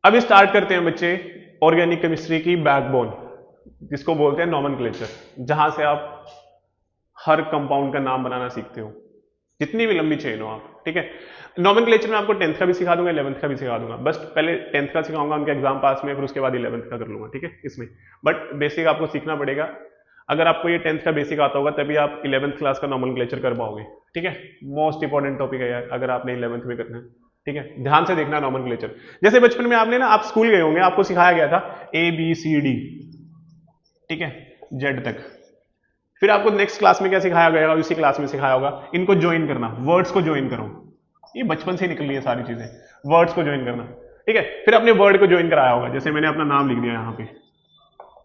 अब स्टार्ट करते हैं बच्चे ऑर्गेनिक केमिस्ट्री की बैकबोन, जिसको बोलते हैं नॉमेनक्लेचर, जहां से आप हर कंपाउंड का नाम बनाना सीखते हो, जितनी भी लंबी चेन हो आप, ठीक है। नॉमेनक्लेचर में आपको 10th का भी सिखा दूंगा, 11th का भी सिखा दूंगा, बस पहले 10th का सिखाऊंगा, उनके एग्जाम पास में, फिर उसके बाद 11th का कर लूंगा, ठीक है इसमें। बट बेसिक आपको सीखना पड़ेगा। अगर आपको ये 10th का बेसिक आता होगा तभी आप 11th क्लास का नॉमेनक्लेचर कर पाओगे, ठीक है। मोस्ट इंपॉर्टेंट टॉपिक है यार, अगर आपने 11th में करना है, ठीक है। ध्यान से देखना नॉमेनक्लेचर। जैसे बचपन में आपने ना, आप स्कूल गए होंगे, आपको सिखाया गया था ABCD, ठीक है, जेड तक। फिर आपको नेक्स्ट क्लास में क्या सिखाया गया, उसी क्लास में सिखाया होगा इनको ज्वाइन करना, वर्ड्स को ज्वाइन करो। ये बचपन से निकल रही है सारी चीजें, वर्ड्स को ज्वाइन करना, ठीक है। फिर अपने वर्ड को ज्वाइन कराया होगा, जैसे मैंने अपना नाम लिख दिया यहाँ पे,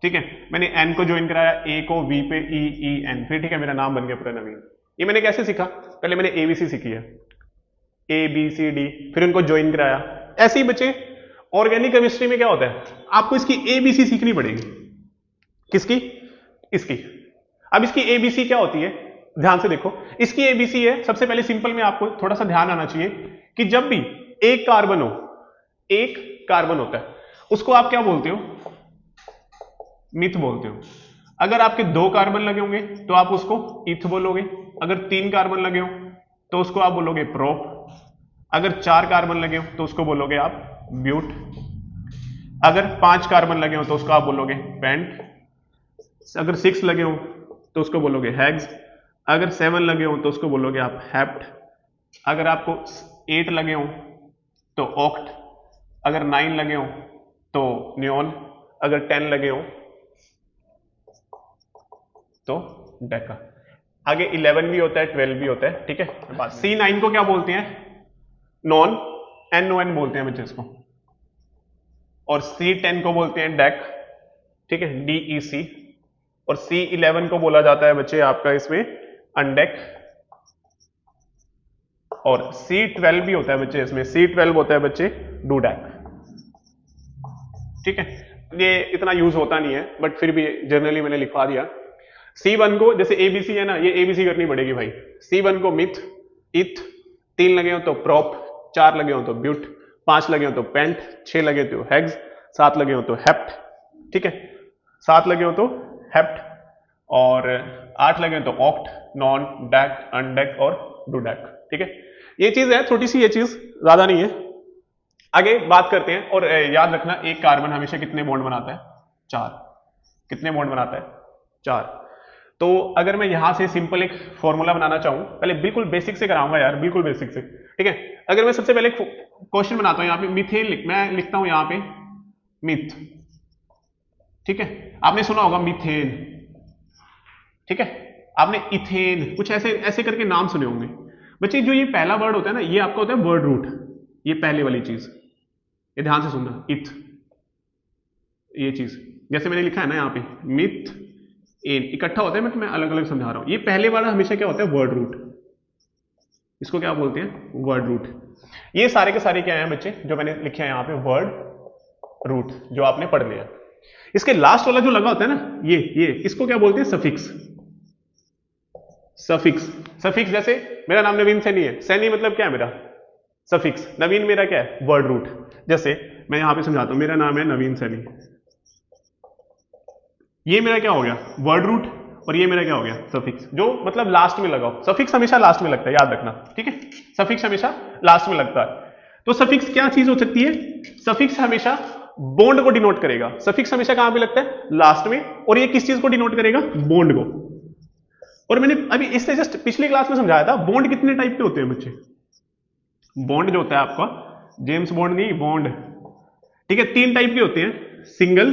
ठीक है। मैंने एन को ज्वाइन कराया, ए को वी पे EEN, फिर ठीक है, मेरा नाम बन गया पूरा नवीन। ये मैंने कैसे सीखा, पहले मैंने ABC सीखी है, ABCD, फिर उनको ज्वाइन कराया। ऐसे ही बच्चे ऑर्गेनिक केमिस्ट्री में क्या होता है, आपको इसकी ABC सीखनी पड़ेगी। किसकी, इसकी। अब इसकी ABC क्या होती है, ध्यान से देखो। इसकी ABC है, सबसे पहले सिंपल में आपको थोड़ा सा ध्यान आना चाहिए कि जब भी एक कार्बन हो, एक कार्बन होता है, उसको आप क्या बोलते हो, मिथ बोलते हो। अगर आपके 2 कार्बन लगे होंगे तो आप उसको इथ बोलोगे, अगर 3 कार्बन लगे हो तो उसको आप बोलोगे प्रोप, अगर 4 कार्बन लगे हो तो उसको बोलोगे आप ब्यूट, अगर 5 कार्बन लगे हो तो उसको आप बोलोगे पेंट, अगर 6 लगे हो तो उसको बोलोगे हेक्स, अगर 7 लगे हो तो उसको बोलोगे आप हेप्ट, अगर आपको 8 लगे हो तो ऑक्ट, अगर 9 लगे हो तो नियोन, अगर 10 लगे हो तो डेका। आगे 11 भी होता है, 12 भी होता है, ठीक है। C9 को क्या बोलते हैं, नॉन, NON बोलते हैं बच्चे इसको, और C10 को बोलते हैं डेक, ठीक है, DEC, और C11 को बोला जाता है बच्चे आपका इसमें अनडेक, और C12 भी होता है बच्चे इसमें, C12 होता है बच्चे डूडैक, ठीक है। ये इतना यूज होता नहीं है, बट फिर भी जनरली मैंने लिखवा दिया। C1 को, जैसे ABC है ना, ये ABC करनी पड़ेगी भाई। C1 को मिथ, इथ, 3 लगे हो तो प्रोप, 4 लगे हो तो ब्यूट, 5 लगे हो तो पेंट, 6 लगे तो हेग्स, 7 लगे हो तो हेप्ट, ठीक है, 7 लगे हो तो हेप्ट, और 8 लगे हो तो ऑक्ट, नॉन, डैक, अनडेक और डूडैक, ठीक है। ये चीज है छोटी सी, ये चीज ज्यादा नहीं है। आगे बात करते हैं, और याद रखना एक कार्बन हमेशा कितने बॉन्ड बनाता है, 4। कितने बॉन्ड बनाता है, 4। तो अगर मैं यहां से सिंपल एक फॉर्मूला बनाना चाहूं, पहले बिल्कुल बेसिक से कराऊंगा यार, बिल्कुल बेसिक से, ठीक है। अगर मैं सबसे पहले क्वेश्चन बनाता हूं, यहां पे मीथेन मैं लिखता हूं यहां पे मिथ, ठीक है। आपने सुना होगा मीथेन, ठीक है। आपने इथेन, कुछ ऐसे ऐसे करके नाम सुने होंगे बच्चे। जो ये पहला वर्ड होता है ना, ये आपका होता है वर्ड रूट, ये पहले वाली चीज, ये ध्यान से सुनना, इथ, ये चीज जैसे मैंने लिखा है ना यहाँ पे मिथ एन, इकट्ठा होता है, बट मैं अलग अलग समझा रहा हूं। ये पहले वाला हमेशा क्या होता है, वर्ड रूट, इसको क्या बोलते हैं, वर्ड रूट। ये सारे के सारे क्या हैं बच्चे, जो मैंने लिखे हैं यहाँ पे वर्ड रूट, जो आपने पढ़ लिया। इसके लास्ट वाला जो लगा होता है ना, ये इसको क्या बोलते हैं, सफिक्स। सफिक्स, सफिक्स जैसे मेरा नाम नवीन सैनी है, सैनी मतलब क्या है मेरा, सफिक्स। नवीन मेरा क्या है, वर्ड रूट। जैसे मैं यहां पे समझाता हूं, मेरा नाम है नवीन सैनी, ये मेरा क्या हो गया, वर्ड रूट, और ये मेरा क्या हो गया, सफिक्स, जो मतलब लास्ट में लगाओ। सफिक्स हमेशा लास्ट में लगता है, याद रखना, ठीक है। सफिक्स हमेशा लास्ट में लगता है। तो सफिक्स क्या चीज हो सकती है, सफिक्स हमेशा बॉन्ड को डिनोट करेगा। सफिक्स हमेशा कहां पे लगता है, लास्ट में, और ये किस चीज को डिनोट करेगा, बॉन्ड को। और मैंने अभी इससे जस्ट पिछली क्लास में समझाया था, बॉन्ड कितने टाइप के होते हैं बच्चे। बॉन्ड जो होता है आपका, जेम्स बॉन्ड नहीं, बॉन्ड, ठीक है, 3 टाइप के होते हैं, सिंगल,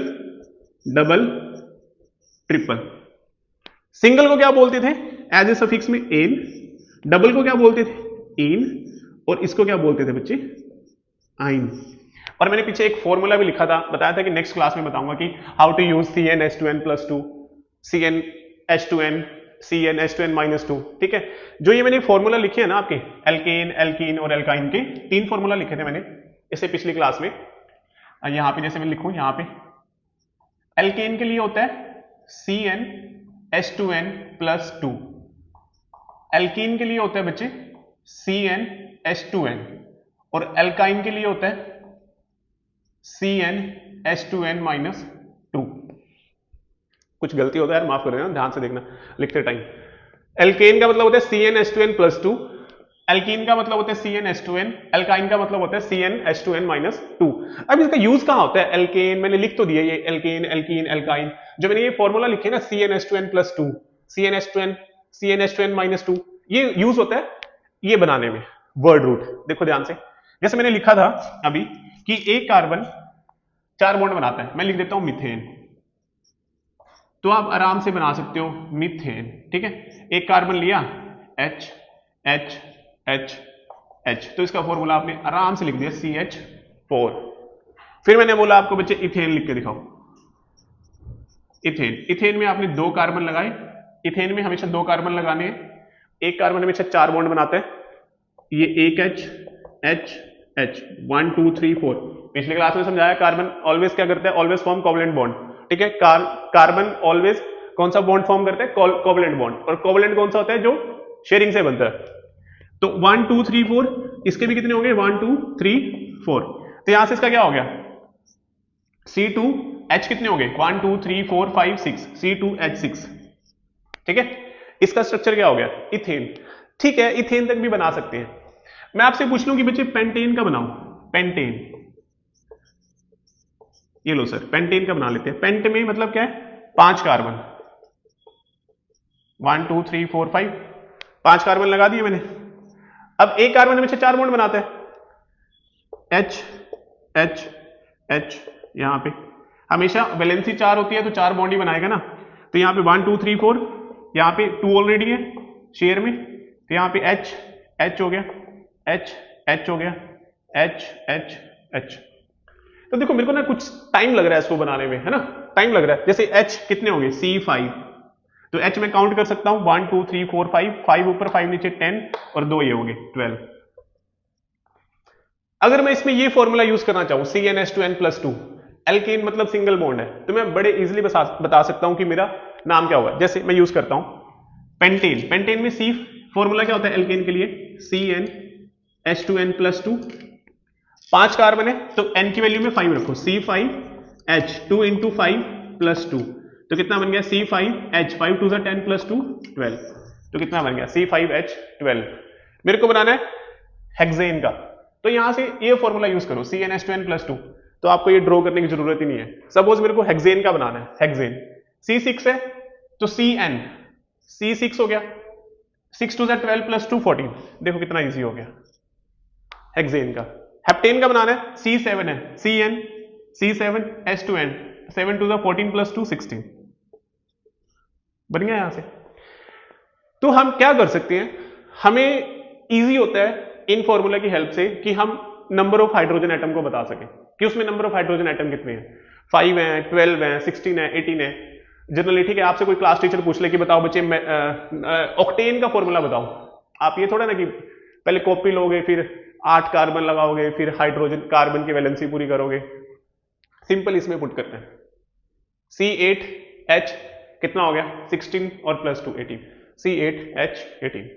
डबल, ट्रिपल। सिंगल को क्या बोलते थे, एज ए सफिक्स में एन, डबल को क्या बोलते थे, इन, और इसको क्या बोलते थे बच्चे, आइन। और मैंने पीछे एक फॉर्मूला भी लिखा था, बताया था कि नेक्स्ट क्लास में बताऊंगा कि how to use CnH2n+2, CnH2n, CnH2n-2, ठीक है। जो ये मैंने फॉर्मूला लिखे है ना आपके, एल्केन, एल्कीन और एल्काइन के 3 फॉर्मूला लिखे थे मैंने इससे पिछली क्लास में। यहां पे जैसे मैं लिखूं, यहां पे एल्केन के लिए होता है CnH2n+2, एल्कीन के लिए होता है बच्चे CnH2n, और एल्काइन के लिए होता है CnH2n-2। कुछ गलती होता है यार, माफ कर देना, ध्यान से देखना लिखते टाइम। एल्केन का मतलब होता है CnH2n+2, एल्कीन का मतलब होता है CnH2n, एल्काइन का मतलब होता है CnH2n-2। अब इसका यूज कहां होता है? एल्केन मैंने लिख तो दिया, ये एल्केन, एल्कीन, एल्काइन, जो मैंने ये फॉर्मूला लिखे ना CnH2n+2, CnH2n-2, ये यूज होता है ये बनाने में वर्ड रूट। देखो ध्यान से, जैसे मैंने लिखा था अभी कि एक कार्बन 4 बॉन्ड बनाता है, मैं लिख देता हूं मिथेन, तो आप आराम से बना सकते हो मीथेन, ठीक है। एक कार्बन लिया H H H H, तो इसका फॉर्मूला आपने आराम से लिख दिया CH4। फिर मैंने बोला आपको बच्चे इथेन लिख के दिखाओ। इथेन, इथेन में आपने 2 कार्बन लगाए, इथेन में हमेशा 2 कार्बन लगाने हैं, एक कार्बन हमेशा 4 बॉन्ड बनाता है, ये एक H H H 1 2 3 4। पिछले क्लास में समझाया कार्बन ऑलवेज क्या करता है? ऑलवेज फॉर्म कोवलेंट बॉन्ड, ठीक है। कार्बन ऑलवेज कौन सा बॉन्ड फॉर्म करता है? Covalent bond. और कोवलेंट कौन सा होता है? जो शेयरिंग से बनता है। तो 1 2 3 4, इसके भी कितने हो गए? 1 2 3 4। तो यहां से इसका क्या हो गया? C2H कितने हो गए? 1 2 3 4 5 6, C2H6, ठीक है। इसका स्ट्रक्चर क्या हो गया? इथेन, ठीक है। इथेन तक भी बना सकते हैं। मैं आपसे पूछ लूं कि बच्चे पेंटेन का बनाओ, पेंटेन, ये लो सर, पेंटेन का बना लेते हैं। पेंट में मतलब क्या है? 5 कार्बन, 1 2 3 4 5, 5 कार्बन लगा दिए मैंने। अब एक कार्बन में से 4 बॉन्ड बनाते हैं, H H H, यहां पे हमेशा वैलेंसी 4 होती है तो 4 बॉन्ड ही बनाएगा ना। तो यहां पे 1 2 3 4, यहां पे 2 ऑलरेडी है शेयर में, तो यहां पे H H हो गया, H H हो गया, H H H। तो देखो मेरे को ना कुछ टाइम लग रहा है इसको बनाने में, है ना, टाइम लग रहा है। जैसे H कितने हो गए? C5, तो H मैं काउंट कर सकता हूं 1 2 3 4 5, 5 ऊपर 5 नीचे 10, और 2 ये हो गए 12। अगर मैं इसमें ये फॉर्मूला यूज करना चाहूं CnH2n+2, एल्केन मतलब सिंगल बॉन्ड है, तो मैं बड़े इजीली बता सकता हूं कि मेरा नाम क्या होगा। जैसे मैं यूज करता हूं पेंटेन, पेंटेन में C फॉर्मूला क्या होता है एल्केन के लिए? CnH2n+2, 5 कार्बन है तो n की वैल्यू में 5 रखो, C5H 2 इंटू 5 प्लस 2, तो कितना बन गया? C5H, 5 2 10 प्लस 2 12, तो कितना बन गया? C5H12। मेरे को बनाना है हेक्सेन का, तो यहां से ये फॉर्मूला यूज करो CnH2n+2, तो आपको ये ड्रॉ करने की जरूरत ही नहीं है। सपोज मेरे को हेक्सेन का बनाना है, हेक्सेन C6 है तो Cn, C6 हो गया, 6 2 12 प्लस 2 14, देखो कितना इजी हो गया हेक्सेन का। हेप्टेन का बनाना है, C7 है, Cn C7H2n, 7 2 14 प्लस 2 16, बन गया यहां से। तो हम क्या कर सकते हैं, हमें इजी होता है इन फॉर्मूला की हेल्प से कि हम नंबर ऑफ हाइड्रोजन एटम को बता सकें कि उसमें नंबर ऑफ हाइड्रोजन एटम कितने हैं, 5 हैं, 12 हैं, 16 है, 18 है जनरली, ठीक है। आपसे कोई क्लास टीचर पूछ ले कि बताओ बच्चे ऑक्टेन का फॉर्मूला बताओ, आप ये थोड़ा ना कि पहले कॉपी लोगे, फिर 8 कार्बन लगाओगे, फिर हाइड्रोजन कार्बन की वैलेंसी पूरी करोगे। सिंपल इसमें पुट करते हैं C8H कितना हो गया? 16 और प्लस 2 18, C8H18।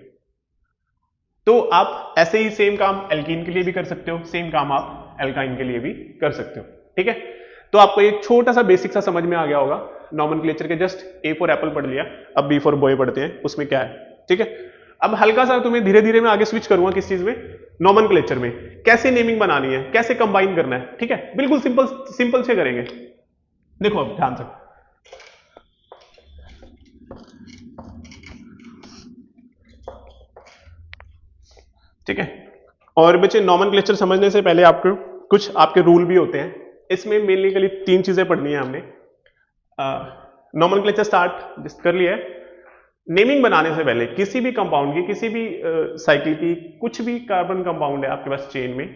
तो आप ऐसे ही सेम काम एल्कीन के लिए भी कर सकते हो, सेम काम आप एल्काइन के लिए भी कर सकते हो, ठीक है। तो आपको एक छोटा सा बेसिक सा समझ में आ गया होगा नॉमेनक्लेचर के, जस्ट A फॉर एप्पल पढ़ लिया, अब B फॉर बॉय पढ़ते हैं उसमें क्या है, ठीक है। अब हल्का सा तुम्हें धीरे धीरे मैं आगे स्विच करूंगा किस चीज में, नॉमेनक्लेचर में, कैसे नेमिंग बनानी है, कैसे कंबाइन करना है, ठीक है। बिल्कुल सिंपल सिंपल से करेंगे, देखो अब ध्यान से। ठीक है, और बच्चे नॉमेनक्लेचर समझने से पहले आपको कुछ आपके रूल भी होते हैं, इसमें मेनली कल 3 चीजें पढ़नी है हमने। नॉमेनक्लेचर स्टार्ट कर लिया है। नेमिंग बनाने से पहले किसी भी कंपाउंड की, किसी भी साइकिल की, कुछ भी कार्बन कंपाउंड है आपके पास चेन में,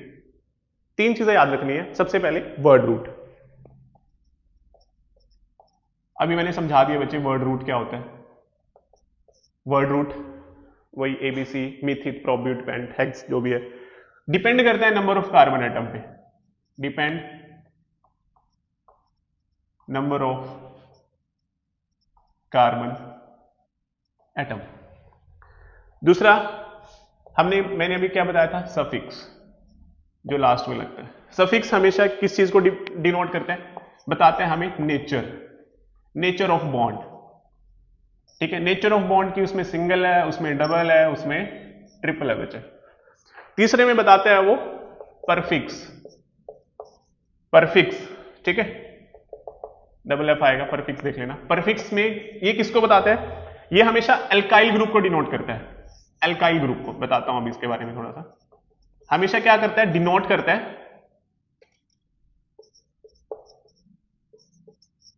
3 चीजें याद रखनी है। सबसे पहले वर्ड रूट, अभी मैंने समझा दिया बच्चे वर्ड रूट क्या होता है। वर्ड रूट वही ABC, मिथित, प्रोब्यूट, पेंट, हेक्स जो भी है, डिपेंड करता है नंबर ऑफ कार्बन एटम पे, depend number of carbon atom. दूसरा मैंने अभी क्या बताया था, सफिक्स, जो लास्ट में लगता है। सफिक्स हमेशा किस चीज को डिनोट करता है, बताते हैं हमें नेचर, नेचर ऑफ बॉन्ड, ठीक है। नेचर ऑफ बॉन्ड की उसमें सिंगल है, उसमें डबल है, उसमें ट्रिपल है बच्चे। तीसरे में बताते हैं वो परफिक्स, परफिक्स, ठीक है, डबल एफ आएगा, परफिक्स देख लेना। परफिक्स में ये किसको बताता है, ये हमेशा एल्काइल ग्रुप को डिनोट करता है। एल्काइल ग्रुप को बताता हूं अभी इसके बारे में थोड़ा सा। हमेशा क्या करता है, डिनोट करता है,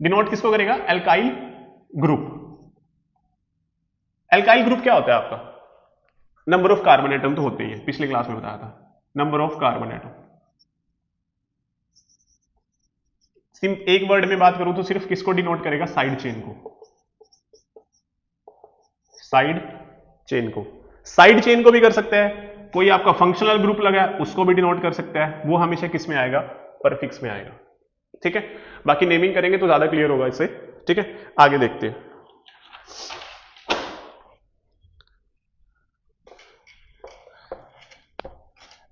डिनोट किसको करेगा, एल्काइल ग्रुप। एल्काइल ग्रुप क्या होता है आपका, नंबर ऑफ कार्बन एटम तो होते ही है, पिछली क्लास में बताया था, नंबर ऑफ कार्बन एटम। एक वर्ड में बात करूं तो सिर्फ किसको डिनोट करेगा, साइड चेन को, साइड चेन को। साइड चेन को भी कर सकते हैं, कोई आपका फंक्शनल ग्रुप लगा है उसको भी डिनोट कर सकता है, वो हमेशा किस में आएगा, परफिक्स में आएगा, ठीक है। बाकी नेमिंग करेंगे तो ज्यादा क्लियर होगा इससे, ठीक है। आगे देखते हैं,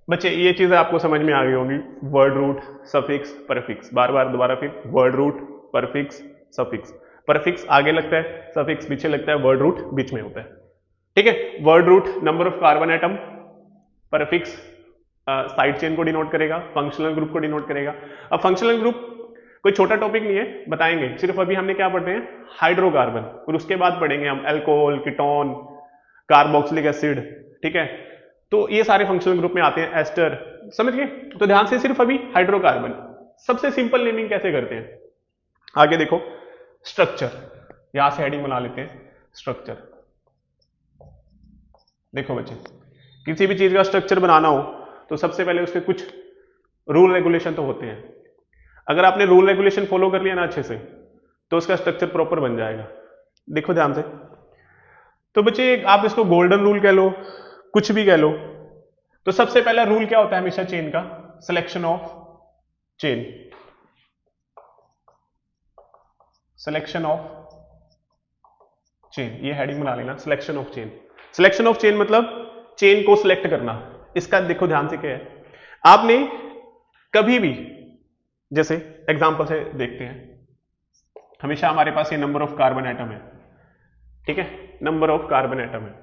बच्चे ये चीजें आपको समझ में आ गई होंगी, वर्ड रूट, सफिक्स, परफिक्स, बार बार दोबारा फिर word root, prefix, suffix. Prefix आगे लगता है, सफिक्स पीछे लगता है, वर्ड रूट बीच में होता है, ठीक है। Word root number of carbon atom, prefix side chain को डिनोट करेगा, फंक्शनल ग्रुप को डिनोट करेगा। अब फंक्शनल ग्रुप कोई छोटा टॉपिक नहीं है, बताएंगे, सिर्फ अभी हमने क्या पढ़ते हैं, हाइड्रोकार्बन, और उसके बाद पढ़ेंगे हम अल्कोहल, कीटोन, कार्बोक्सिलिक एसिड, ठीक है। तो ये सारे फंक्शनल ग्रुप में आते हैं, एस्टर, समझ गए। तो ध्यान से सिर्फ अभी हाइड्रोकार्बन, सबसे सिंपल नेमिंग कैसे करते हैं, आगे देखो। स्ट्रक्चर, यहां से हेडिंग बना लेते हैं, स्ट्रक्चर। देखो बच्चे, किसी भी चीज का स्ट्रक्चर बनाना हो तो सबसे पहले उसके कुछ रूल रेगुलेशन तो होते हैं। अगर आपने रूल रेगुलेशन फॉलो कर लिया ना अच्छे से, तो उसका स्ट्रक्चर प्रॉपर बन जाएगा। देखो ध्यान से, तो बच्चे आप इसको गोल्डन रूल कह लो, कुछ भी कह लो। तो सबसे पहला रूल क्या होता है हमेशा चेन का, selection of chain, selection of chain, ये हेडिंग बना लेना, selection of chain. Selection of chain मतलब चेन को सिलेक्ट करना। इसका देखो ध्यान से क्या है, आपने कभी भी, जैसे एग्जांपल से देखते हैं, हमेशा हमारे पास ये नंबर ऑफ कार्बन एटम है, ठीक है, नंबर ऑफ कार्बन एटम है।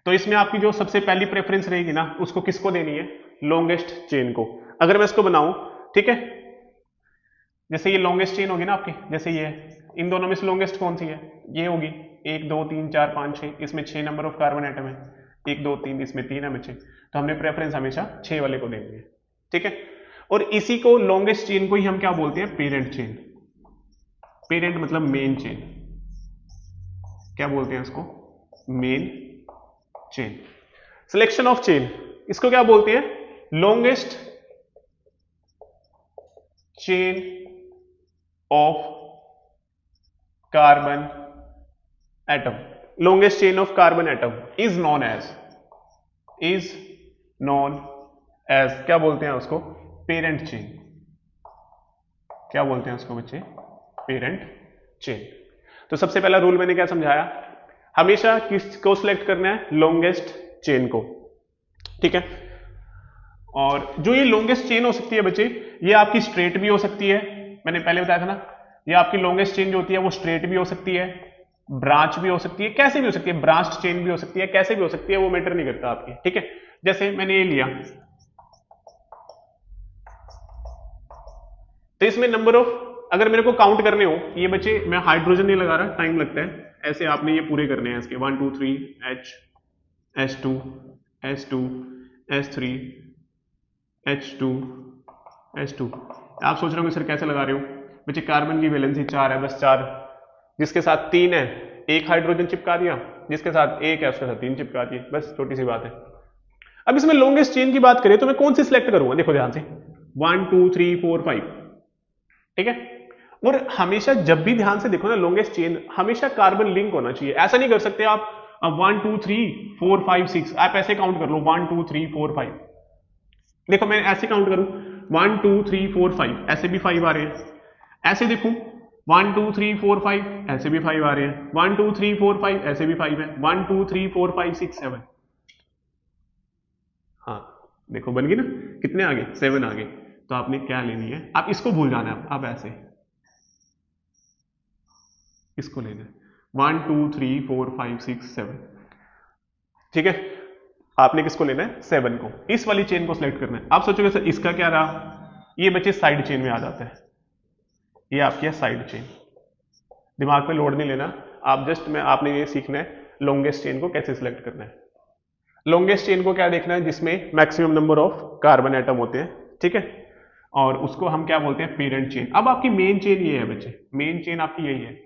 तो इसमें आपकी जो सबसे पहली प्रेफरेंस रहेगी ना, उसको किसको देनी है, लॉन्गेस्ट चेन को। अगर मैं इसको बनाऊं, ठीक है, जैसे ये लॉन्गेस्ट चेन होगी ना आपकी, जैसे ये है, इन दोनों में से लॉन्गेस्ट कौन सी है, ये होगी, 1 2 3 4 5 6, इसमें 6 नंबर ऑफ कार्बन एटम है, 1 2 3, इसमें 3 है बच्चे, तो हमने प्रेफरेंस हमेशा 6 वाले को देनी है, ठीक है। और इसी को लॉन्गेस्ट चेन को ही हम क्या बोलते हैं, पेरेंट चेन। पेरेंट मतलब मेन चेन, क्या बोलते हैं इसको, main chain. Selection of chain, इसको क्या बोलते हैं, longest chain of carbon atom. Longest chain of carbon atom is known as क्या बोलते हैं उसको, पेरेंट चेन। क्या बोलते हैं उसको बच्चे, पेरेंट चेन। तो सबसे पहला रूल मैंने क्या समझाया, हमेशा किसको सिलेक्ट करना है, लॉन्गेस्ट चेन को, ठीक है। और जो ये लॉन्गेस्ट चेन हो सकती है बच्चे, ये आपकी स्ट्रेट भी हो सकती है, मैंने पहले बताया था ना, ये आपकी लॉन्गेस्ट चेन जो होती है वो स्ट्रेट भी हो सकती है, ब्रांच भी हो सकती है, कैसे भी हो सकती है, ब्रांच चेन भी हो सकती है, कैसे भी हो सकती है, वो मैटर नहीं करता आपकी, ठीक है। जैसे मैंने ये लिया, तो इसमें नंबर ऑफ, अगर मेरे को काउंट करने हो, ये बच्चे मैं हाइड्रोजन नहीं लगा रहा, टाइम लगता है, ऐसे आपने ये पूरे करने हैं इसके 1 2 3 H S2 S2 S3 H2 S2। आप सोच रहे हो सर कैसे लगा रहे हो बच्चे, कार्बन की वैलेंसी 4 है, बस 4, जिसके साथ 3 है एक हाइड्रोजन चिपका दिया, जिसके साथ 1 है उसके साथ 3 चिपका दिए, बस छोटी सी बात है। अब इसमें लॉन्गेस्ट चेन की बात करें तो मैं कौन सी सिलेक्ट करूंगा, देखो ध्यान से, 1 2 3 4 5, ठीक है। और हमेशा जब भी ध्यान से देखो ना, लॉन्गेस्ट चेन हमेशा कार्बन लिंक होना चाहिए। ऐसा नहीं कर सकते आप 1 2 3 4 5 6, आप ऐसे काउंट कर लो 1 2 3 4 5। देखो मैं ऐसे काउंट करूं 1 2 3 4 5, ऐसे भी 5 आ रहे हैं, ऐसे देखूं 1 2 3 4 5, ऐसे भी 5 आ रहे हैं, 1 2 3 4 5, ऐसे भी 5 है, 1 2 3 4 5 6 7, हाँ देखो बन गई ना, कितने आगे 7 आगे। तो आपने क्या लेनी है, आप इसको भूल जाना है, आप ऐसे इसको लेना है 1 2 3 4 5 6 7, ठीक है। आपने किसको लेना है, 7 को, इस वाली चेन को सिलेक्ट करना है। आप सोचोगे सर इसका क्या रहा, ये बच्चे साइड चेन में आ जाता है, ये आपकी है साइड चेन। दिमाग पे लोड नहीं लेना, आप जस्ट में आपने ये सीखना है लॉन्गेस्ट चेन को कैसे सिलेक्ट करना है। लॉन्गेस्ट चेन को क्या देखना है, जिसमें maximum number of carbon atom होते हैं, ठीक है, और उसको हम क्या बोलते हैं, पेरेंट चेन। अब आपकी मेन चेन ये है बच्चे, मेन चेन आपकी यही है।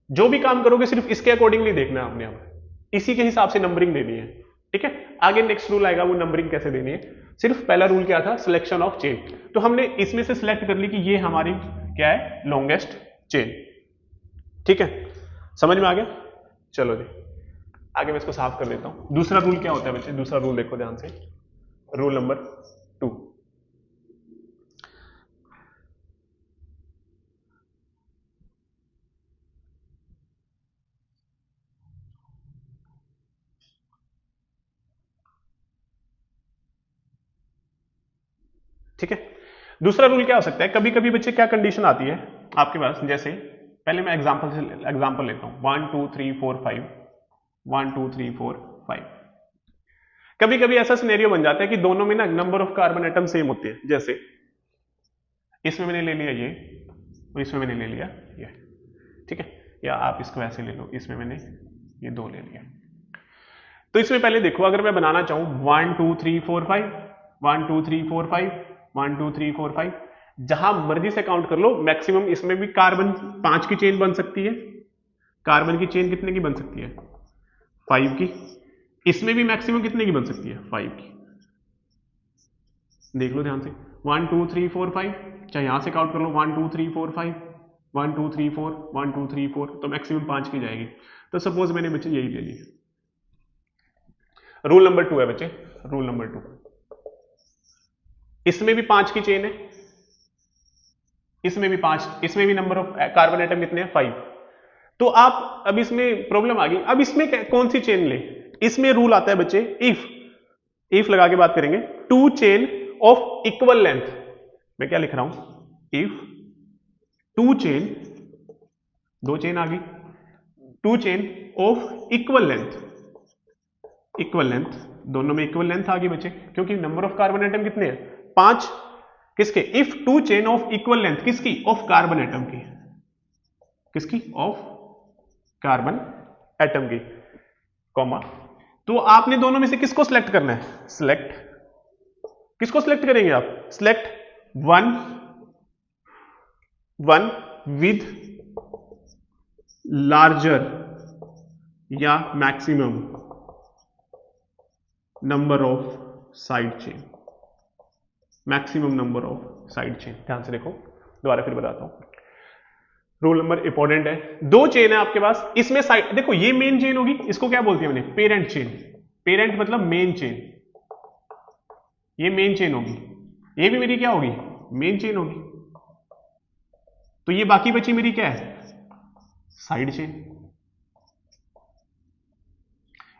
जो भी काम करोगे सिर्फ इसके अकॉर्डिंगली देखना है आपने, अब इसी के हिसाब से नंबरिंग देनी है, ठीक है। आगे नेक्स्ट रूल आएगा, वो नंबरिंग कैसे देनी है। सिर्फ पहला रूल क्या था, सिलेक्शन ऑफ चेन। तो हमने इसमें से सिलेक्ट कर ली कि ये हमारी क्या है, लॉन्गेस्ट चेन, ठीक है। समझ में आ गया, चलो जी आगे मैं इसको साफ कर देता हूं। दूसरा रूल क्या होता है बच्चे, दूसरा रूल देखो ध्यान से, रूल नंबर 2। ठीक है, दूसरा रूल क्या हो सकता है, कभी कभी बच्चे क्या कंडीशन आती है आपके पास, जैसे पहले मैं एग्जांपल लेता हूं 1 2 3 4 5, 1 2 3 4 5। कभी कभी ऐसा सिनेरियो बन जाता है कि दोनों में ना number of carbon atom same होते हैं, जैसे इसमें मैंने ले लिया ये और इसमें मैंने ले लिया ये, ठीक है। या आप इसको ऐसे ले लो, इसमें मैंने ये 2 ले लिया। तो इसमें पहले देखो, अगर मैं बनाना चाहूं 1 2 3 4 5, 1 2 3 4 5, 1 2 3 4 5, जहां मर्जी से काउंट कर लो, मैक्सिमम इसमें भी कार्बन 5 की चेन बन सकती है। कार्बन की चेन कितने की बन सकती है, 5 की। इसमें भी मैक्सिमम कितने की बन सकती है, 5 की। देख लो ध्यान से, 1 2 3 4 5, चाहे यहां से काउंट कर लो 1 2 3 4 5, 1 2 3 4, 1 2 3 4, तो मैक्सिमम 5 की जाएगी। तो सपोज मैंने बच्चे यही ले ली। रूल नंबर 2 है बच्चे, रूल नंबर 2, इसमें भी 5 की चेन है, इसमें भी 5, इसमें भी नंबर ऑफ कार्बन एटम कितने हैं, 5। तो आप अब इसमें प्रॉब्लम आ गई, अब इसमें कौन सी चेन ले। इसमें रूल आता है बच्चे, इफ लगा के बात करेंगे, 2 चेन ऑफ इक्वल लेंथ। मैं क्या लिख रहा हूं, इफ 2 चेन, 2 चेन आ गई, 2 chain of equal length, equal length, दोनों में इक्वल लेंथ आ गई बच्चे, क्योंकि नंबर ऑफ कार्बन एटम कितने हैं, 5। किसके, if 2 chain of equal length, किसकी, ऑफ कार्बन एटम की, किसकी, ऑफ कार्बन एटम की, कॉमा। तो आपने दोनों में से किसको सिलेक्ट करना है, सिलेक्ट, किसको सिलेक्ट करेंगे आप, सिलेक्ट वन विद लार्जर या maximum number of side chain, maximum number of side chain. ध्यान से देखो, दोबारा फिर बताता हूं, रूल नंबर इंपॉर्टेंट है। 2 चेन है आपके पास, इसमें साइड देखो, ये मेन चेन होगी, इसको क्या बोलते हैं मैंने, पेरेंट चेन। पेरेंट मतलब मेन चेन, ये मेन चेन होगी, ये भी मेरी क्या होगी, मेन चेन होगी। तो ये बाकी बची मेरी क्या है, साइड चेन।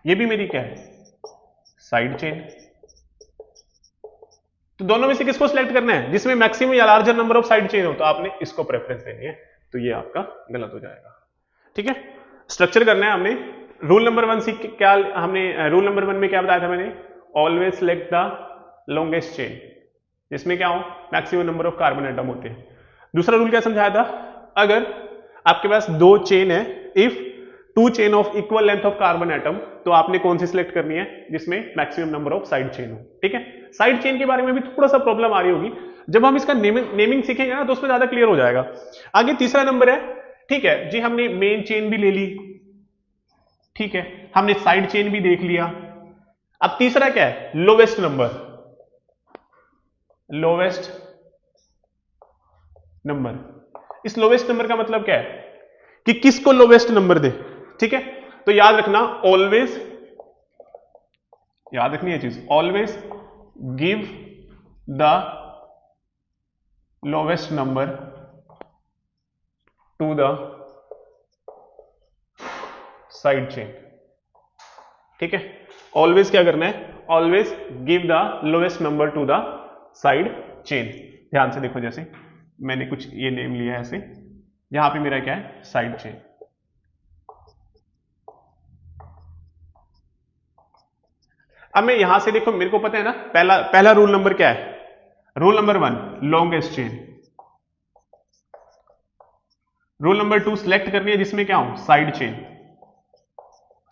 ये भी मेरी क्या है, साइड चेन। तो दोनों में से किसको सिलेक्ट करना है, जिसमें मैक्सिमम या larger number of side chain हो, तो आपने इसको प्रेफरेंस देनी है, तो ये आपका गलत हो जाएगा, ठीक है। स्ट्रक्चर करना है हमने, रूल नंबर 1 से क्या हमने, रूल नंबर 1 में क्या बताया था मैंने, always select the longest chain, जिसमें क्या हो, maximum number of carbon atom होते हैं। दूसरा रूल क्या समझाया था, अगर आपके पास 2 चेन है, if 2 chain of equal length of carbon atom, तो आपने कौन सी सिलेक्ट करनी है, जिसमें maximum number of side chain हो, ठीक है। साइड चेन के बारे में भी थोड़ा सा प्रॉब्लम आ रही होगी, जब हम इसका नेमिंग सीखेंगे ना, तो उसमें ज्यादा क्लियर हो जाएगा। आगे तीसरा नंबर है, ठीक है जी, हमने मेन चेन भी ले ली, ठीक है, हमने साइड चेन भी देख लिया। अब तीसरा क्या है, लोवेस्ट नंबर, लोवेस्ट नंबर। इस लोवेस्ट नंबर का मतलब क्या है, कि किसको लोवेस्ट नंबर दे, ठीक है। तो याद रखना, ऑलवेज, याद रखनी है चीज, always give the lowest number to the side chain, ठीक है। ऑलवेज क्या करना है, always give the lowest number two the side chain. ध्यान से देखो, जैसे मैंने कुछ ये नेम लिया है ऐसे, यहां पे मेरा क्या है, साइड चेन। अब मैं यहां से देखो, मेरे को पता है ना पहला रूल नंबर क्या है, rule number 1 longest chain. Rule number 2 select करनी है जिसमें क्या हो, साइड चेन।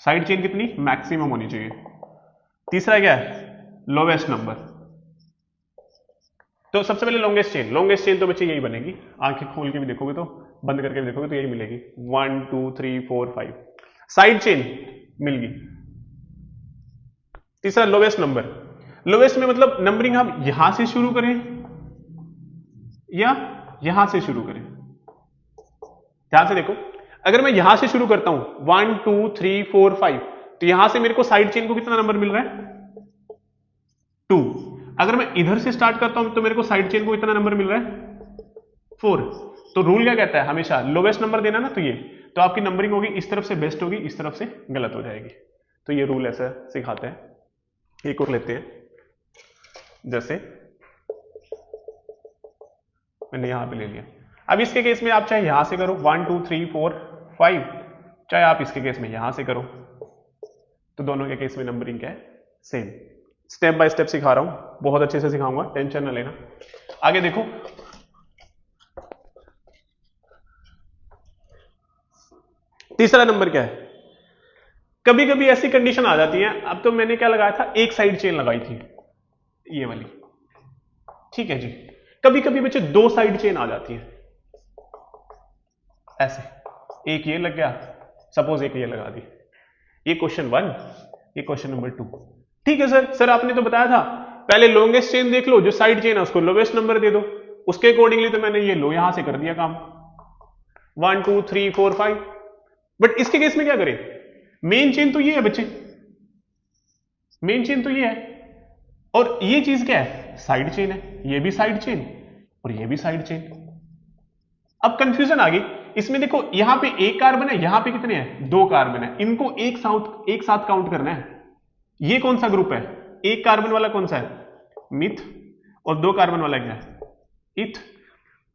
साइड चेन कितनी, मैक्सिमम होनी चाहिए। तीसरा क्या है, लोवेस्ट नंबर। तो सबसे पहले लॉन्गेस्ट चेन। लॉन्गेस्ट चेन तो बच्चे यही बनेगी, आंखें खोल के भी देखोगे तो, बंद करके भी देखोगे तो यही मिलेगी, 1 2 3 4 5। साइड चेन मिल गई। तीसरा लोवेस्ट नंबर। लोवेस्ट में मतलब नंबरिंग हम यहां से शुरू करें या यहां से शुरू करें। ध्यान से देखो, अगर मैं यहां से शुरू करता हूं 1 2 3 4 5, तो यहां से मेरे को साइड चेन को कितना नंबर मिल रहा है, 2। अगर मैं इधर से स्टार्ट करता हूं तो मेरे को साइड चेन को कितना नंबर मिल रहा है, 4। तो रूल क्या कहता है, हमेशा लोवेस्ट नंबर देना ना, तो ये तो आपकी नंबरिंग होगी इस तरफ से बेस्ट होगी, इस तरफ से गलत हो जाएगी। तो ये रूल ऐसा सिखाते हैं। एक और लेते हैं, जैसे मैंने यहां पे ले लिया। अब इसके केस में आप चाहे यहां से करो 1 2 3 4 5, चाहे आप इसके केस में यहां से करो, तो दोनों के केस में नंबरिंग क्या है, सेम। स्टेप बाय स्टेप सिखा रहा हूं, बहुत अच्छे से सिखाऊंगा, टेंशन ना लेना। आगे देखो, तीसरा नंबर क्या है। कभी कभी ऐसी कंडीशन आ जाती है, अब तो मैंने क्या लगाया था, एक साइड चेन लगाई थी ये वाली, ठीक है जी। कभी कभी बच्चे दो साइड चेन आ जाती है ऐसे, एक ये लग गया, सपोज एक ये लगा दी। ये क्वेश्चन 1, ये क्वेश्चन नंबर 2। ठीक है सर आपने तो बताया था पहले लॉन्गेस्ट चेन देख लो, जो साइड चेन है उसको लोवेस्ट नंबर दे दो, उसके अकॉर्डिंगली तो मैंने ये लो यहां से कर दिया काम, 1 2 3 4 5। बट इसके केस में क्या करें, मेन चेन तो ये है बच्चे, मेन चेन तो ये है, और ये चीज क्या है, साइड चेन है, ये भी साइड चेन और ये भी साइड चेन। अब कंफ्यूजन आ गई इसमें, देखो यहां पे एक कार्बन है, यहां पे कितने हैं, 2 कार्बन है, इनको एक साथ काउंट करना है। ये कौन सा ग्रुप है, एक कार्बन वाला कौन सा है, मिथ, और 2 कार्बन वाला क्या है, इथ।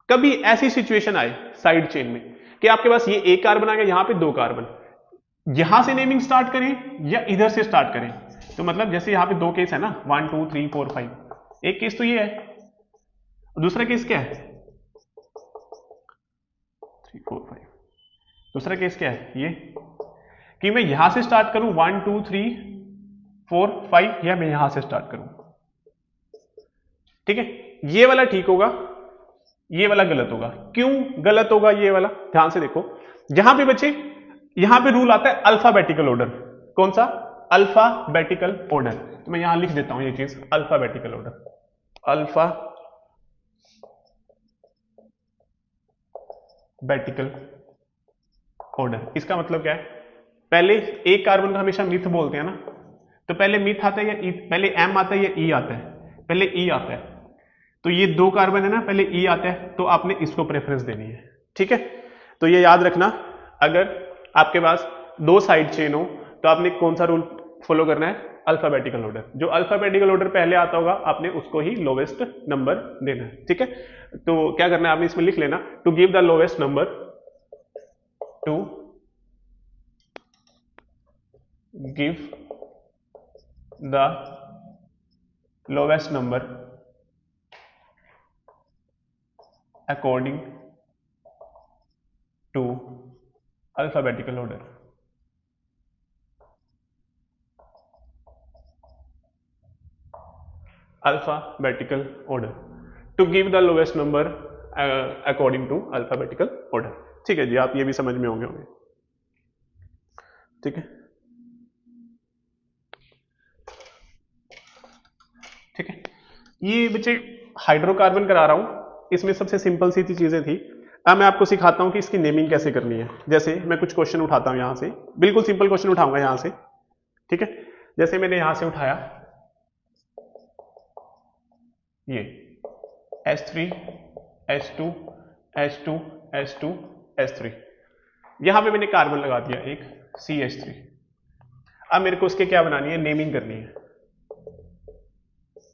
कभी ऐसी सिचुएशन आए साइड चेन में कि आपके पास ये एक कार्बन आ गया, यहां पे 2 कार्बन, यहां से नेमिंग स्टार्ट करें या इधर से स्टार्ट करें। तो मतलब जैसे यहां पे 2 केस है ना, 1 2 3 4 5, एक केस तो ये है, दूसरा केस क्या है, 3 4 5, दूसरा केस क्या है, ये कि मैं यहां से स्टार्ट करूं 1 2 3 4 5, या मैं यहां से स्टार्ट करूं। ठीक है, ये वाला ठीक होगा, ये वाला गलत होगा। क्यों गलत होगा ये वाला, ध्यान से देखो, यहां पे बच्चे, यहां पे रूल आता है अल्फाबेटिकल ऑर्डर। कौन सा, अल्फाबेटिकल ऑर्डर। तो मैं यहां लिख देता हूं ये चीज, अल्फाबेटिकल ऑर्डर, अल्फाबेटिकल ऑर्डर। इसका मतलब क्या है, पहले एक कार्बन का हमेशा मिथ बोलते हैं ना, तो पहले मिथ आता है या ई, पहले एम आता है या ई आता है, पहले ई आता है। तो ये 2 कार्बन है ना, पहले ई आता है, तो आपने इसको प्रेफरेंस देनी है। ठीक है, तो ये याद रखना, अगर आपके पास 2 साइड चेन हो तो आपने कौन सा रूल फॉलो करना है, अल्फाबेटिकल ऑर्डर। जो अल्फाबेटिकल ऑर्डर पहले आता होगा आपने उसको ही लोवेस्ट नंबर देना है। ठीक है, तो क्या करना है आपने इसमें लिख लेना, to give the lowest number, to give the lowest number according to alphabetical order। alphabetical order, to give the lowest number according to alphabetical order। ठीक है जी, आप ये भी समझ में होंगे। ठीक है, ठीक है, ये बच्चे हाइड्रोकार्बन करा रहा हूं, इसमें सबसे सिंपल सी चीजें थी। अब मैं आपको सिखाता हूं कि इसकी नेमिंग कैसे करनी है। जैसे मैं कुछ क्वेश्चन उठाता हूं यहां से, बिल्कुल सिंपल क्वेश्चन उठाऊंगा यहां से। ठीक है, जैसे मैंने यहां से उठाया ये S3 S2 S2 S2 S3, यहां पे मैंने कार्बन लगा दिया एक CH3। अब मेरे को उसके क्या बनानी है, नेमिंग करनी है।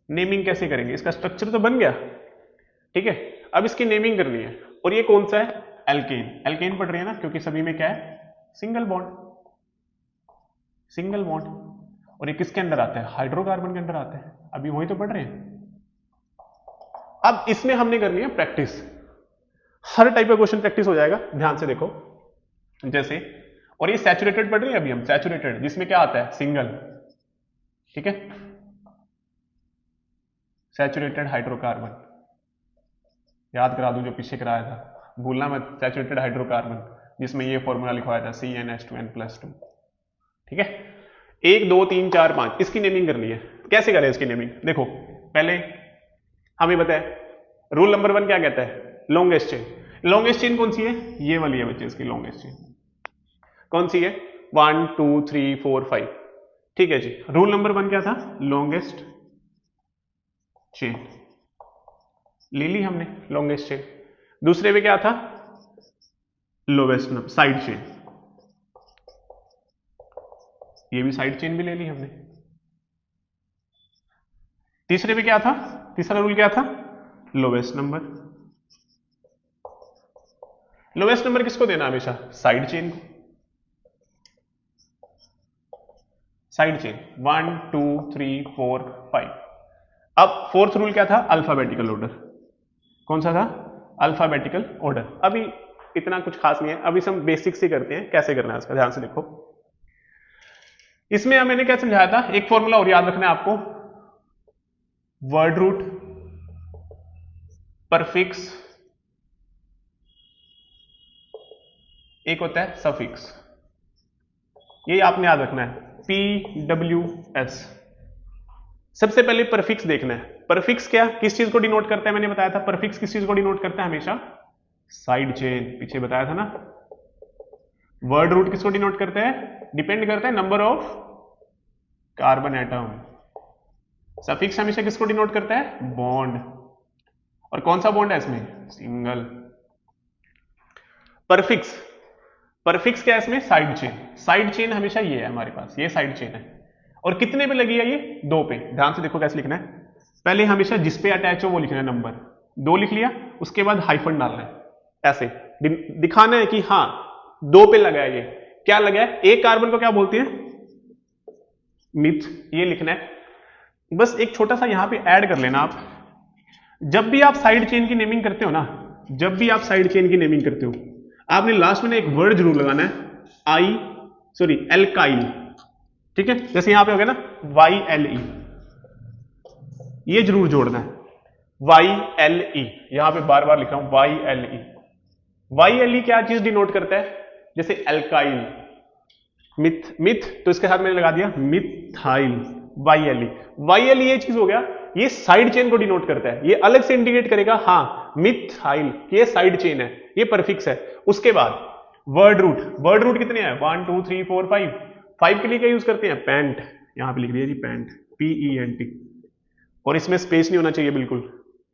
नेमिंग कैसे करेंगे, इसका स्ट्रक्चर तो बन गया, ठीक है। अब इसकी नेमिंग करनी है। और ये कौन सा है, एल्केन, एल्केन पढ़ रही है ना, क्योंकि सभी में क्या है, सिंगल बॉन्ड, सिंगल बॉन्ड। और ये किसके अंदर आता है, हाइड्रोकार्बन के अंदर आता है, अभी वही तो पढ़ रहे हैं। अब इसमें हमने करनी है प्रैक्टिस, हर टाइप का क्वेश्चन प्रैक्टिस हो जाएगा, ध्यान से देखो। जैसे, और ये सैचुरेटेड पढ़ रहे हैं अभी हम, सैचुरेटेड जिसमें क्या आता है, सिंगल, ठीक है, सैचुरेटेड हाइड्रोकार्बन, याद करा दूं जो पीछे कराया था, भूलना मत, सैचुरेटेड हाइड्रोकार्बन जिसमें ये फॉर्मूला लिखवाया था CnH2n+2, ठीक है। 1 2 3 4 5 इसकी नेमिंग करनी है। कैसे करें इसकी नेमिंग, देखो पहले हमें बताए रूल नंबर 1 क्या कहता है, लॉन्गेस्ट चेन। लॉन्गेस्ट चेन कौन सी है, ये वाली है बच्चे, इसकी लॉन्गेस्ट चेन कौन सी है, 1 2 3 4 5, ठीक है जी। रूल नंबर 1 क्या था, लॉन्गेस्ट चेन ले ली हमने, लॉन्गेस्ट चेन। दूसरे में क्या था, लोवेस्ट नंबर, साइड चेन, ये भी साइड चेन भी ले ली हमने। तीसरे में क्या था, तीसरा रूल क्या था, लोवेस्ट नंबर। लोवेस्ट नंबर किसको देना हमेशा, साइड चेन को, साइड चेन 1 2 3 4 5। अब फोर्थ रूल क्या था, अल्फाबेटिकल ऑर्डर, कौन सा था, अल्फाबेटिकल ऑर्डर। अभी इतना कुछ खास नहीं है, अभी हम बेसिक्स ही करते हैं, कैसे करना है इसका ध्यान से देखो। इसमें मैंने क्या समझाया था, एक फॉर्मूला और याद रखना है आपको, वर्ड रूट, परफिक्स, एक होता है सफिक्स, ये आपने याद रखना है, PWS। सबसे पहले परफिक्स देखना है, परफिक्स क्या किस चीज को डिनोट करता है, मैंने बताया था परफिक्स किस चीज को डिनोट करता है हमेशा, साइड चेन, पीछे बताया था ना। वर्ड रूट किसको डिनोट करता है, डिपेंड करता है number of carbon atom. Suffix हमेशा किसको डिनोट करता है, बॉन्ड, और कौन सा बॉन्ड है इसमें, सिंगल। परफिक्स, परफिक्स क्या है इसमें, साइड चेन, साइड चेन हमेशा ये है हमारे पास, ये साइड चेन है। और कितने पे लगी है, ये 2 पे। ध्यान से देखो कैसे लिखना है, पहले हमेशा जिस पे अटैच हो वो लिखना है, नंबर 2 लिख लिया, उसके बाद हाइफन डालना है, ऐसे दिखाना है कि हाँ 2 पे लगा है, ये क्या लगा है, एक कार्बन को क्या बोलते हैं, मिथ, ये लिखना है। बस एक छोटा सा यहां पे ऐड कर लेना आप, जब भी आप साइड चेन की नेमिंग करते हो ना, जब भी आप साइड चेन की नेमिंग करते हो, आपने लास्ट में एक वर्ड जरूर लगाना है, एल्काइल, ठीक है। जैसे यहां पे हो गया ना YLE, ये जरूर जोड़ना है, YLE, यहां पे बार बार लिख रहा हूं YLE। YLE क्या चीज डिनोट करता है, जैसे एल्काइल, मिथ, मिथ तो इसके साथ मैंने लगा दिया मिथाइल, YLE। YLE ये चीज हो गया, ये साइड चेन को डिनोट करता है, ये अलग से इंडिकेट करेगा हाँ मिथाइल, ये साइड चेन है, ये परफिक्स है। उसके बाद वर्ड रूट, वर्ड रूट कितने हैं, 1 2 3 4 5। 5 के लिए क्या यूज करते हैं, पेंट, यहां पे लिख दिया जी पेंट, PENT, और इसमें स्पेस नहीं होना चाहिए बिल्कुल,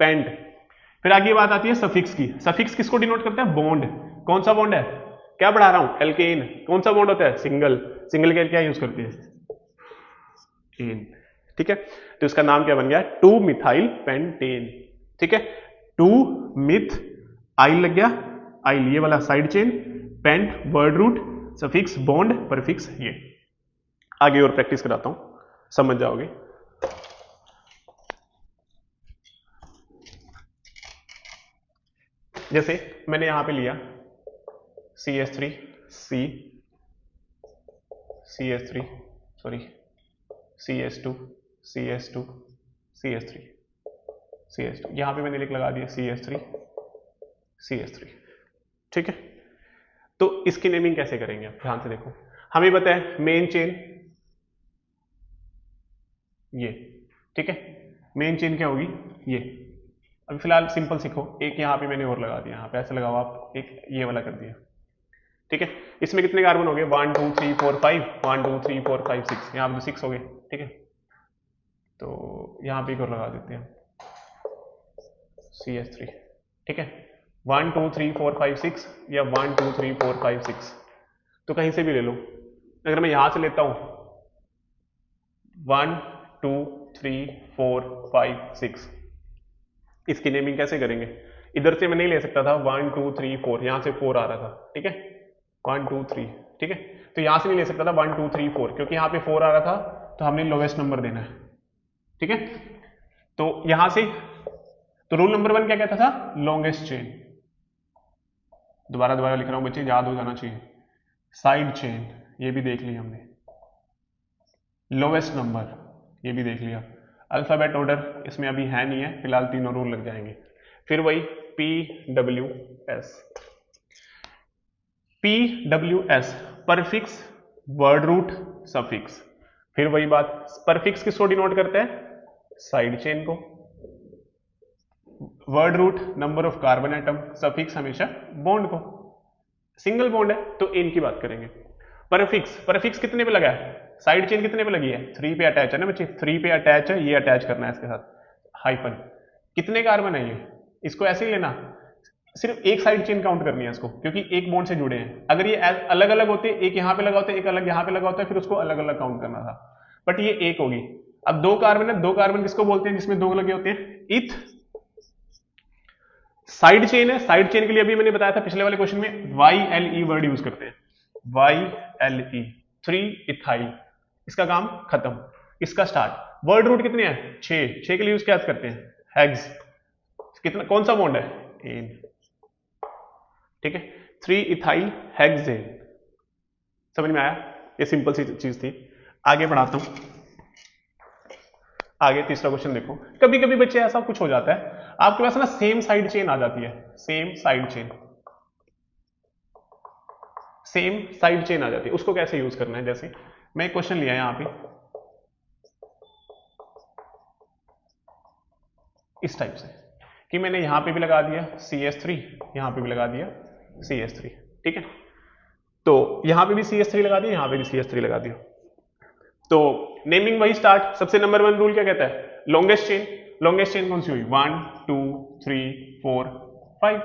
पेंट। फिर आगे बात आती है सफिक्स की, सफिक्स किसको डिनोट करता है, बॉन्ड, कौन सा बॉन्ड है, क्या पढ़ा रहा हूं, एल्केन, कौन सा बॉन्ड होता है, सिंगल, सिंगल के क्या यूज करते हैं, एन, ठीक है। तो इसका नाम क्या बन गया, 2 मिथाइल पेंटेन, ठीक है। 2 मिथ, आइल लग गया, आइल ये वाला side chain, paint word root, suffix bond, prefix ये। आगे और प्रैक्टिस कराता हूं, समझ जाओगे। जैसे मैंने यहां पे लिया CH3 C, CH3 sorry CH2 CH2 CH3 CH2, यहां पे मैंने लिख लगा दिया CH3 CH3, ठीक है। तो इसकी नेमिंग कैसे करेंगे आप, ध्यान से देखो। हमें पता है मेन चेन ये, ठीक है, मेन चेन क्या होगी ये। अभी फिलहाल सिंपल सीखो, एक यहां पे मैंने और लगा दिया, यहां पे ऐसे लगाओ आप, एक ये वाला कर दिया, ठीक है। इसमें कितने कार्बन हो गए, 1 2 3 4 5, 1 2 3 4 5 6, यहां पे 6 हो गए, ठीक है। तो यहां पे एक और लगा देते हैं CH3, ठीक है। 1 2 3 4 5 6 या 1 2 3 4 5 6, तो कहीं से भी ले लो। अगर मैं यहां से लेता हूं 1 2 3 4 5 6। इसकी नेमिंग कैसे करेंगे? इधर से मैं नहीं ले सकता था 1 2 3 4, यहां से 4 आ रहा था, ठीक है, 1 2 3, ठीक है, तो यहां से नहीं ले सकता था 1 2 3 4, क्योंकि यहां पे 4 आ रहा था, तो हमने लोवेस्ट नंबर देना है, ठीक है। तो यहां से तो रूल नंबर 1 क्या कहता था? Longest chain. दोबारा दोबारा लिख रहा हूं बच्चे, याद हो जाना चाहिए। साइड चेन, ये भी देख लिया हमने। लोवेस्ट नंबर, ये भी देख लिया। अल्फाबेट ऑर्डर इसमें अभी है नहीं है, फिलहाल तीनों रूल लग जाएंगे। फिर वही PWS, PWS prefix, word root, suffix. फिर वही बात, परफिक्स किसको डिनोट करते हैं? साइड चेन को। Word root number of carbon atom, suffix हमेशा बॉन्ड को। सिंगल बॉन्ड है तो इनकी बात करेंगे। परफिक्स, परफिक्स कितने पे लगा है? साइड चेन कितने पे लगी है? 3 पे अटैच है ना बच्चे, 3 पे अटैच है, ये अटैच करना है इसके साथ हाइफन। कितने कार्बन है ये? इसको ऐसे ही लेना, सिर्फ एक साइड चेन काउंट करनी है इसको, क्योंकि एक बॉन्ड से जुड़े हैं। अगर ये अलग अलग होते, एक यहां पे लगा होता, एक अलग यहां पे लगा होता, फिर उसको अलग अलग काउंट करना था, बट ये एक होगी। अब 2 कार्बन है, 2 कार्बन किसको बोलते हैं जिसमें 2 लगे होते हैं? इथ। साइड चेन है, साइड चेन के लिए अभी मैंने बताया था पिछले वाले क्वेश्चन में YLE वर्ड यूज करते हैं, YLE, 3 इथाइल। इसका काम खत्म, इसका स्टार्ट। वर्ड रूट कितने हैं? 6 के लिए यूज क्या करते हैं? हेक्स। कितना, कौन सा बॉन्ड है? एन, ठीक है, 3 इथाइल हेक्सेन। समझ में आया? ये सिंपल सी चीज थी। आगे बढ़ाता हूं, आगे तीसरा क्वेश्चन देखो। कभी कभी बच्चे ऐसा कुछ हो जाता है, आपके पास ना सेम साइड चेन आ जाती है, same side chain, same side chain आ जाती है, उसको कैसे यूज करना है? जैसे मैं एक क्वेश्चन लिया है यहां पे इस टाइप से, कि मैंने यहां पे भी लगा दिया CH3, यहां पे भी लगा दिया CH3, ठीक है, तो यहां पे भी CH3 लगा दिया, यहां पे भी CH3 लगा दिया। तो नेमिंग वही स्टार्ट, सबसे नंबर 1 रूल क्या कहता है? Longest chain. लॉन्गेस्ट चेन कौन सी हुई? 1 2 3 4 5।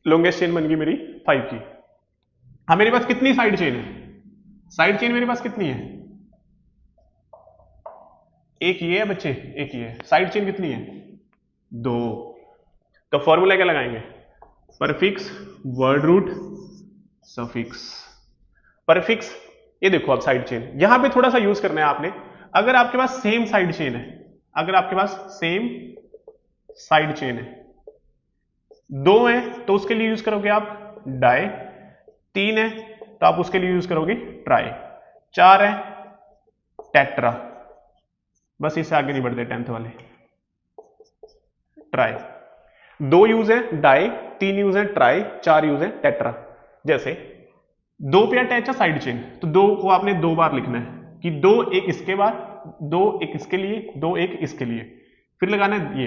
लॉन्गेस्ट चेन बन गई मेरी 5 की। अब मेरे पास कितनी साइड चेन है? साइड चेन मेरे पास कितनी है? एक ये है बच्चे, एक ये है। साइड चेन कितनी है? 2। तो फॉर्मूला क्या लगाएंगे? Prefix, word root, suffix. Prefix, ये देखो अब साइड चेन यहां पे थोड़ा सा यूज करना है आपने। अगर आपके पास सेम साइड चेन है, अगर आपके पास सेम साइड चेन है, 2 है तो उसके लिए यूज करोगे आप डाई, 3 है तो आप उसके लिए यूज करोगे ट्राई, 4 है टेट्रा। बस इससे आगे नहीं बढ़ते 10th वाले। ट्राई, 2 यूज है डाई, 3 यूज है ट्राई, 4 यूज है टेट्रा। जैसे 2 पे अटैच है साइड चेन, तो 2 को आपने 2 बार लिखना है कि 2 एक इसके बाद, 2 एक इसके लिए, 2 एक इसके लिए, फिर लगाना है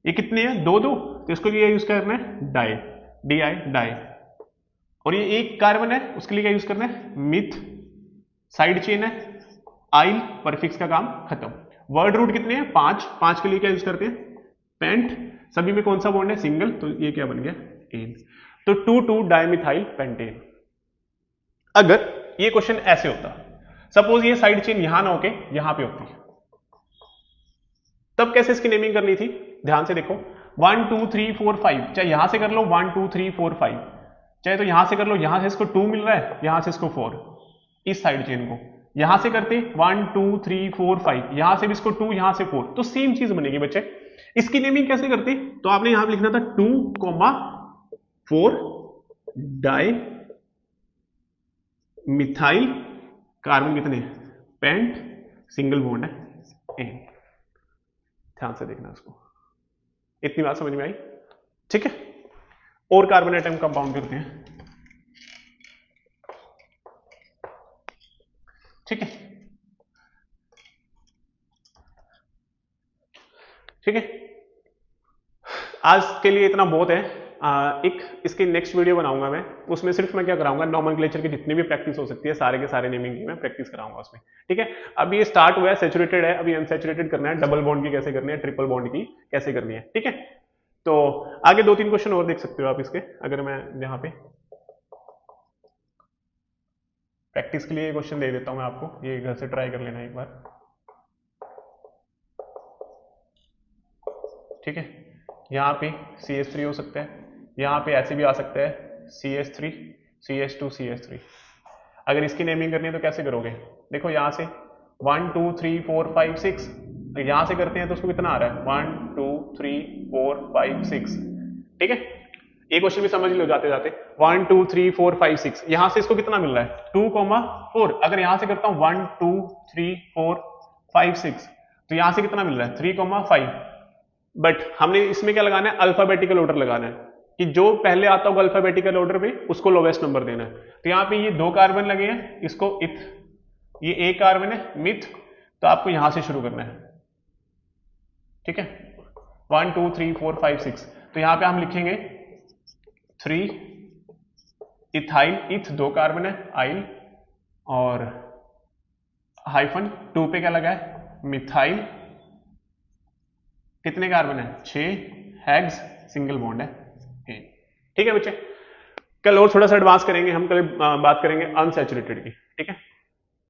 ये कितने हैं? 2 2, तो इसको लिए यूज करना है डाई, DI डाई। और ये एक कार्बन है, उसके लिए क्या यूज करना है? मिथ। साइड चेन है, आइल, परफिक्स का काम खत्म। वर्ड रूट कितने हैं? 5 के लिए क्या यूज करते हैं? पेंट। सभी में कौन सा बॉन्ड है? सिंगल, तो ये क्या बन गया? एन। तो 2 डाइमिथाइल पेंटेन। अगर ये क्वेश्चन ऐसे होता, सपोज ये साइड चेन यहां ना होके यहां पे होती, तब कैसे इसकी नेमिंग करनी थी? ध्यान से देखो, 1 2 3 4 5, चाहे यहां से कर लो 1 2 3 4 5, चाहे तो यहां से कर लो, यहां से इसको 2 मिल रहा है, यहां से इसको 4, इस साइड चेन को यहां से करते 1 2 3 4 5, यहां से भी इसको 2, यहां से 4, तो सेम चीज बनेगी बच्चे। इसकी नेमिंग कैसे करते? तो आपने यहां पे लिखना था 2, 4 डाई मिथाइल, कार्बन कितने? पेंट, सिंगल बॉन्ड है एन। ध्यान से देखना इसको, इतनी बात समझ में आई? ठीक है, और कार्बन एटम कंपाउंड करते हैं, ठीक है, ठीक है, आज के लिए इतना बहुत है। एक इसकी नेक्स्ट वीडियो बनाऊंगा मैं, उसमें सिर्फ मैं क्या कराऊंगा, नॉमेनक्लेचर की जितनी भी प्रैक्टिस हो सकती है सारे के सारे नेमिंग की मैं प्रैक्टिस कराऊंगा उसमें, ठीक है। अभी ये स्टार्ट हुआ है, सैचुरेटेड है, अभी अनसैचुरेटेड करना है, डबल बॉन्ड की कैसे करनी है, ट्रिपल बॉन्ड की कैसे करनी है, ठीक है। तो आगे 2-3 क्वेश्चन और देख सकते हो आप इसके, अगर मैं यहाँ पे प्रैक्टिस के लिए क्वेश्चन दे देता हूं मैं आपको, ये घर से ट्राई कर लेना एक बार। ठीक है, यहाँ पे CH3 हो सकता है, यहाँ पे ऐसे भी आ सकता है CH3 CH2 CH3। अगर इसकी नेमिंग करनी है तो कैसे करोगे, देखो यहाँ से 1 2 3 4 5 6, यहाँ से करते हैं तो उसको कितना आ रहा है 1 2 3 4 5 6, ठीक है। एक क्वेश्चन भी समझ लो जाते जाते, 1 2 3 4 5 6, यहां से इसको कितना मिल रहा है 2,4। अगर यहां से करता हूं 1 2 3 4 5 6, तो यहां से कितना मिल रहा है 3,5। बट हमने इसमें क्या लगाना है, अल्फाबेटिकल ऑर्डर लगाना है, कि जो पहले आता होगा अल्फाबेटिकल ऑर्डर में उसको लोवेस्ट नंबर देना है। तो यहाँ पे ये 2 कार्बन लगे हैं, इसको इथ, ये 1 कार्बन है मिथ, तो आपको यहां से शुरू करना है, ठीक है। 1 2 3 4 5 6, तो यहां पे हम लिखेंगे 3 इथाइल, इथ 2 कार्बन है, आइल, और हाइफन 2 पे क्या लगा है मिथाइल, कितने कार्बन है 6, हेक्स सिंगल बॉन्ड है, ठीक है बच्चे। कल और थोड़ा सा एडवांस करेंगे हम, कल बात करेंगे अनसैचुरेटेड की, ठीक है।